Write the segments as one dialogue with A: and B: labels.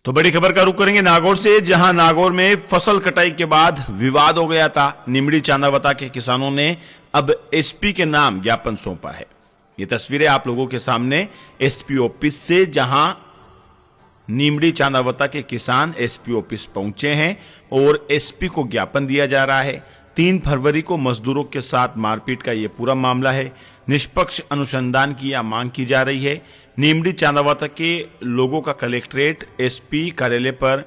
A: तो बड़ी खबर का रुख करेंगे नागौर से, जहां नागौर में फसल कटाई के बाद विवाद हो गया था। निमड़ी चांदावता के किसानों ने अब एसपी के नाम ज्ञापन सौंपा है। ये तस्वीरें आप लोगों के सामने एसपी ऑफिस से, जहां निमड़ी चांदावता के किसान एसपी ऑफिस पहुंचे हैं और एसपी को ज्ञापन दिया जा रहा है। 3 फरवरी को मजदूरों के साथ मारपीट का ये पूरा मामला है। निष्पक्ष अनुसंधान की यह मांग की जा रही है। निमड़ी चांदावता के लोगों का कलेक्ट्रेट एसपी कार्यालय पर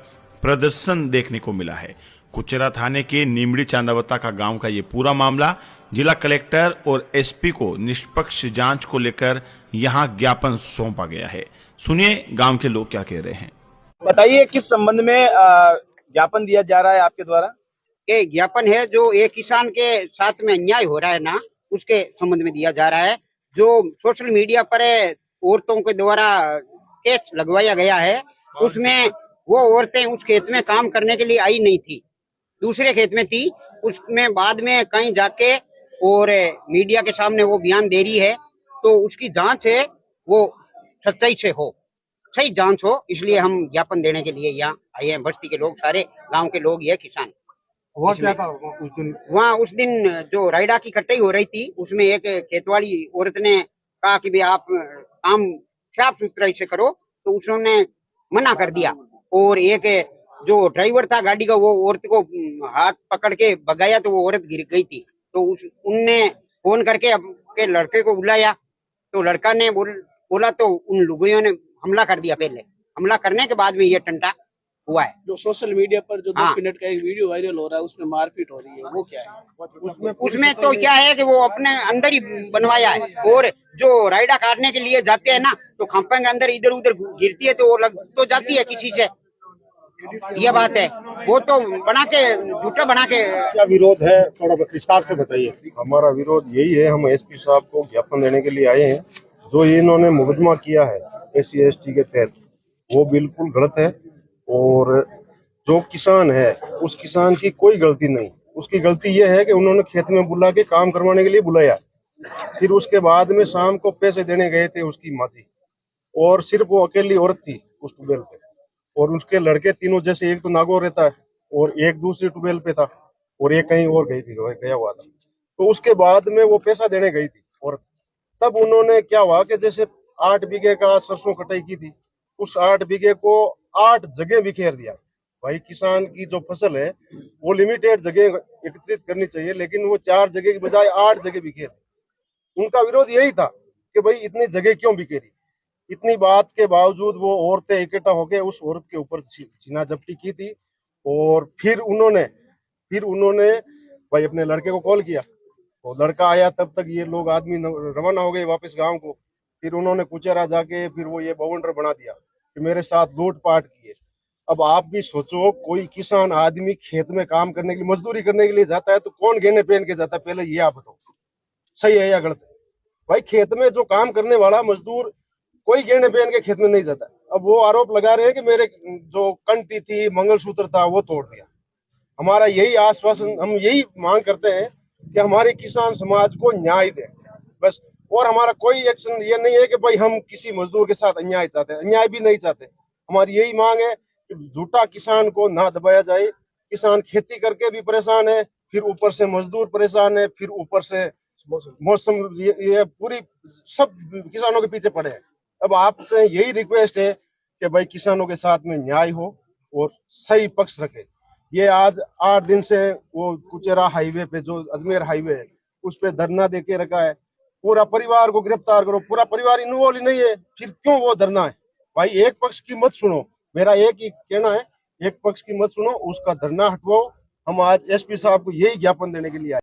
A: प्रदर्शन देखने को मिला है। कुचेरा थाने के निमड़ी चांदावता का गांव का ये पूरा मामला जिला कलेक्टर और एसपी को निष्पक्ष जांच को लेकर यहां ज्ञापन सौंपा गया है। सुनिए गांव के लोग क्या कह रहे हैं।
B: बताइए किस संबंध में ज्ञापन दिया जा रहा है आपके द्वारा?
C: ये ज्ञापन है जो एक किसान के साथ में अन्याय हो रहा है ना, उसके संबंध में दिया जा रहा है। जो सोशल मीडिया पर औरतों के द्वारा केस लगवाया गया है, उसमें वो औरतें उस खेत में काम करने के लिए आई नहीं थी, दूसरे खेत में थी। उसमें बाद में कहीं जाके और मीडिया के सामने वो बयान दे रही है, तो उसकी जांच है वो सच्चाई से हो, सही जांच हो। इसलिए हम ज्ञापन देने के लिए यहाँ आए हैं। बस्ती के लोग, सारे गांव के लोग, ये किसान।
D: हुआ क्या था उस दिन?
C: वहाँ उस दिन जो रायडा की कटाई हो रही थी, उसमें एक खेतवाड़ी औरत ने कहा कि भाई आप काम साफ सुथराई से करो, तो उसने मना कर दिया। और एक जो ड्राइवर था गाड़ी का, वो औरत को हाथ पकड़ के भगाया, तो वो औरत गिर गई थी। तो उनने फोन करके अपने लड़के को बुलाया, तो लड़का ने बोला, तो उन लुगाइयों ने हमला कर दिया। पहले हमला करने के बाद में ये टंटा हुआ है।
B: जो सोशल मीडिया पर जो 10 मिनट का एक वीडियो वायरल हो रहा है, उसमें मारपीट हो रही है, वो क्या है?
C: उसमें तो क्या है कि वो अपने अंदर ही बनवाया है। और जो राइडा काटने के लिए जाते हैं ना, तो खंपे के अंदर इधर उधर गिरती है, तो वो लग तो जाती है किसी से। ये बात है, वो तो बना के झूठा बना के।
D: क्या विरोध है, थोड़ा विस्तार से बताइए।
E: हमारा विरोध यही है, हम एसपी साहब को ज्ञापन देने के लिए आए हैं। जो इन्होंने मुकदमा किया है SC/ST के तहत, वो बिल्कुल गलत है। और जो किसान है, उस किसान की कोई गलती नहीं। उसकी गलती ये है कि उन्होंने खेत में बुला के काम करवाने के लिए बुलाया, फिर उसके बाद में शाम को पैसे देने गए थे उसकी माती, और सिर्फ वो अकेली औरत थी उस ट्यूबवेल पे, और उसके लड़के तीनों, जैसे एक तो नागौर रहता है और एक दूसरे ट्यूबवेल पे था और एक कहीं और गया हुआ था। तो उसके बाद में वो पैसा देने गई थी और तब उन्होंने क्या हुआ कि जैसे 8 बीघे का सरसों कटाई की थी, उस 8 बीघे को 8 जगह बिखेर दिया। भाई किसान की जो फसल है वो लिमिटेड जगह एकत्रित करनी चाहिए, लेकिन वो 4 जगह की बजाय 8 जगह बिखेर। उनका विरोध यही था कि भाई इतनी जगह क्यों बिखेरी। इतनी बात के बावजूद वो औरतें इकट्ठा होकर उस औरत के ऊपर छीना झपटी की थी। और फिर उन्होंने भाई अपने लड़के को कॉल किया, तो लड़का आया, तब तक ये लोग आदमी रवाना हो गए वापस गांव को। फिर उन्होंने कुचेरा जाके फिर वो ये बाउंडर बना दिया कि मेरे साथ लूटपाट किए। अब आप भी सोचो, कोई किसान आदमी खेत में काम करने के लिए, मजदूरी करने के लिए जाता है, तो कौन गहने पहन के जाता है? पहले ये आप बताओ, सही है या गलत है? भाई खेत में जो काम करने वाला मजदूर कोई गहने पहन के खेत में नहीं जाता। अब वो आरोप लगा रहे हैं कि मेरे जो कंठी थी, मंगलसूत्र था, वो तोड़ दिया। हमारा यही आश्वासन, हम यही मांग करते हैं कि हमारे किसान समाज को न्याय दे बस। और हमारा कोई एक्शन ये नहीं है कि भाई हम किसी मजदूर के साथ अन्याय चाहते हैं, अन्याय भी नहीं चाहते। हमारी यही मांग है कि झूठा किसान को ना दबाया जाए। किसान खेती करके भी परेशान है, फिर ऊपर से मजदूर परेशान है, फिर ऊपर से मौसम, ये पूरी सब किसानों के पीछे पड़े हैं। अब आपसे यही रिक्वेस्ट है कि भाई किसानों के साथ में न्याय हो और सही पक्ष रखे। ये आज 8 दिन से वो कुचेरा हाईवे पे, जो अजमेर हाईवे है, उस पे धरना दे के रखा है। पूरा परिवार को गिरफ्तार करो, पूरा परिवार इन्वॉल्व नहीं है, फिर क्यों वो धरना है? भाई एक पक्ष की मत सुनो, मेरा एक ही कहना है, एक पक्ष की मत सुनो, उसका धरना हटवाओ। हम आज एसपी साहब को यही ज्ञापन देने के लिए आए।